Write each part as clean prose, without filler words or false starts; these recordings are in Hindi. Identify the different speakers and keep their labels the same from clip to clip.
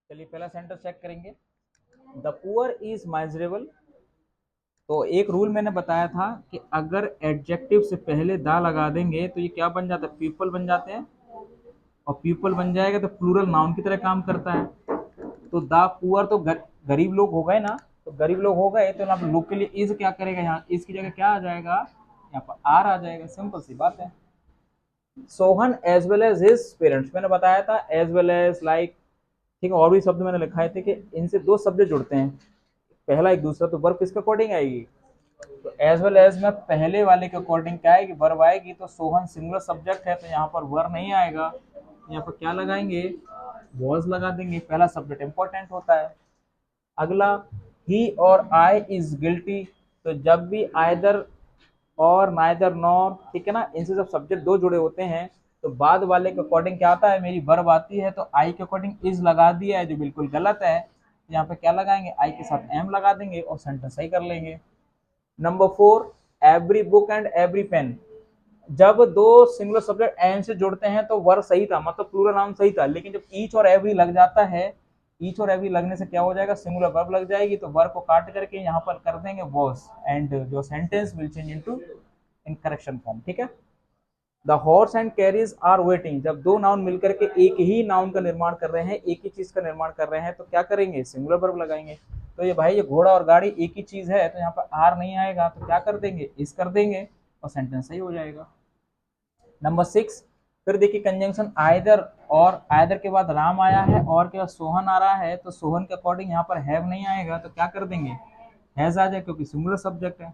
Speaker 1: चलिए पहला सेंटेंस चेक करेंगे। The poor is miserable. तो एक रूल मैंने बताया था कि अगर एडजेक्टिव से पहले दा लगा देंगे तो ये क्या बन जाता है, पीपल बन जाते हैं, और पीपल बन जाएगा तो प्लूरल नाउन की तरह काम करता है। तो द पुअर तो गरीब लोग हो गए ना, तो गरीब लोग हो गए तो यहाँ लोग के लिए इज क्या करेगा, यहाँ इज की जगह क्या आ जाएगा, यहाँ पर आर आ जाएगा, सिंपल सी बात है। Sohan as well as his parents, मैंने बताया था एज वेल एज लाइक, ठीक है, और भी शब्द मैंने लिखाए थे कि इनसे दो शब्द जुड़ते हैं, पहला एक दूसरा, तो वर्ब किसके अकॉर्डिंग आएगी, तो एज वेल एज में पहले वाले के अकॉर्डिंग क्या आएगी, वर्ब आएगी। तो सोहन सिंगुलर सब्जेक्ट है तो यहाँ पर वर्ब नहीं आएगा, यहाँ पर क्या लगाएंगे, वॉज लगा देंगे, पहला सब्जेक्ट इंपॉर्टेंट होता है। अगला ही और आई इज गिल्टी, तो जब भी आइदर और नाइदर नॉर, ठीक है ना, इनसे जब सब्जेक्ट दो जुड़े होते हैं तो बाद वाले के अकॉर्डिंग क्या आता है, मेरी वर्ब आती है, तो आई के अकॉर्डिंग इज लगा दिया है जो बिल्कुल गलत है। यहाँ पे क्या लगाएंगे, आई के साथ एम लगा देंगे और सेंटेंस सही कर लेंगे। Number 4, every book and every pen, जब दो सिंगुलर सब्जेक्ट एन से जुड़ते हैं तो वर्ब सही था, मतलब प्लूरल नाउन सही था, लेकिन जब ईच और एवरी लग जाता है, ईच और एवरी लगने से क्या हो जाएगा, सिंगुलर वर्ब लग जाएगी, तो वर्ब को काट करके यहाँ पर कर देंगे वॉज, एंड जो sentence will change into in correction form, ठीक है। The horse and carriage are waiting, जब दो नाउन मिलकर के एक ही नाउन का निर्माण कर रहे हैं, एक ही चीज का निर्माण कर रहे हैं, तो क्या करेंगे, सिंगुलर वर्ब लगाएंगे। तो ये भाई ये घोड़ा और गाड़ी एक ही चीज है, तो यहाँ पर आर नहीं आएगा, तो क्या कर देंगे, इस कर देंगे और सेंटेंस सही हो जाएगा। नंबर 6, फिर देखिए कंजंक्शन आइदर, और आइदर के बाद राम आया है और के बाद सोहन आ रहा है, तो सोहन के अकॉर्डिंग यहाँ पर हैव नहीं आएगा, तो क्या कर देंगे, हैज आ जाए, क्योंकि सिंगुलर सब्जेक्ट है।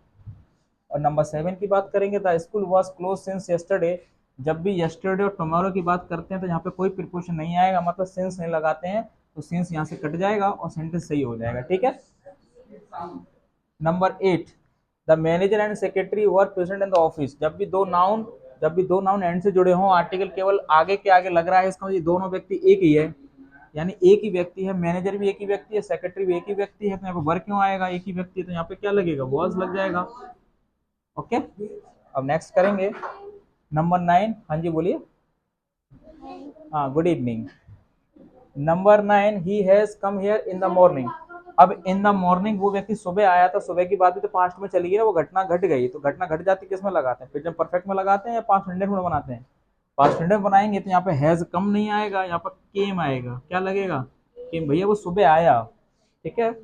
Speaker 1: और नंबर 7 की बात करेंगे, the school was close since yesterday, जब भी यस्टरडे और टुमारो की बात करते हैं तो यहाँ पे कोई प्रीपोजिशन नहीं आएगा, मतलब सिंस नहीं लगाते हैं, तो सिंस यहाँ से कट जाएगा और सेंटेंस सही हो जाएगा, ठीक है। Number 8, the manager and secretary were present in the office, जब भी दो नाउन एंड से जुड़े हों, आर्टिकल केवल आगे के आगे लग रहा है, इसका मतलब दोनों व्यक्ति एक ही है, यानी एक ही व्यक्ति है, मैनेजर भी एक ही व्यक्ति है, सेक्रेटरी भी एक ही व्यक्ति है, तो यहाँ पे वर्क क्यों आएगा, एक ही व्यक्ति है, तो यहाँ पे क्या लगेगा, वॉज लग जाएगा। ओके, अब नेक्स्ट करेंगे नंबर 9। हाँ जी बोलिए। हाँ, good evening. Number 9, he has come here in the morning, अब इन द मॉर्निंग वो व्यक्ति सुबह आया था, सुबह की बात भी तो पास्ट में चली गई ना, वो घटना घट गई, तो घटना घट जाती किस में लगाते हैं, प्रेजेंट परफेक्ट में लगाते हैं या पास्ट इंडेफिनिट में बनाते हैं, पास्ट इंडेफिनिट में बनाएंगे, तो यहाँ पे हैज कम नहीं आएगा, यहाँ पर केम आएगा, क्या लगेगा, केम, भैया वो सुबह आया, ठीक है।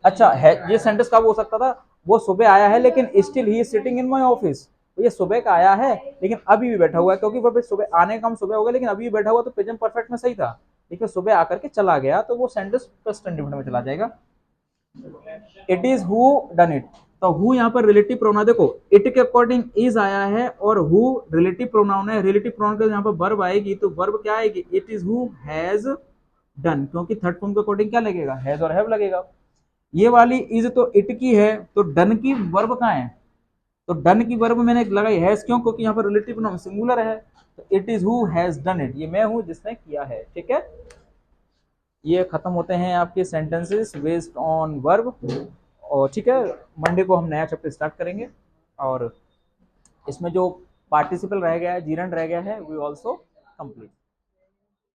Speaker 1: अच्छा है, ये सेंटेंस कब हो सकता था, वो सुबह आया है लेकिन still he is sitting in my office, तो ये सुबह का आया है लेकिन अभी भी बैठा हुआ है, क्योंकि वो सुबह आने का हम सुबह हो गया लेकिन अभी भी बैठा हुआ, तो प्रेजेंट परफेक्ट में सही था, लेकिन सुबह आकर के चला गया, तो वो सेंटेंस प्रेजेंट इंडेफिनिट में चला जाएगा। It is who done it, तो हु यहाँ पर रिलेटिव प्रोनाउन, देखो इट के अकॉर्डिंग इज आया है और हु रिलेटिव प्रोनाउन है, रिलेटिव प्रोनाउन के यहाँ पर वर्ब आएगी, तो वर्ब क्या आएगी, it is who has done, क्योंकि थर्ड फॉर्म के अकॉर्डिंग क्या लगेगा, हैज और हैव लगेगा। ये वाली इज तो इट की है, तो डन की वर्ब कहाँ है, तो डन की वर्ब मैंने लगाई हैज, क्यों, क्योंकि यहाँ पर रिलेटिव प्रोनाउन सिंगुलर है, तो it is who has done it, ये मैं हूं जिसने किया है, ठीक है। ये खत्म होते हैं आपके सेंटेंसेस बेस्ड ऑन वर्ब, और ठीक है, मंडे को हम नया चैप्टर स्टार्ट करेंगे, और इसमें जो पार्टिसिपल रह गया है, जीरंड रह गया है, वी ऑल्सो कंप्लीट।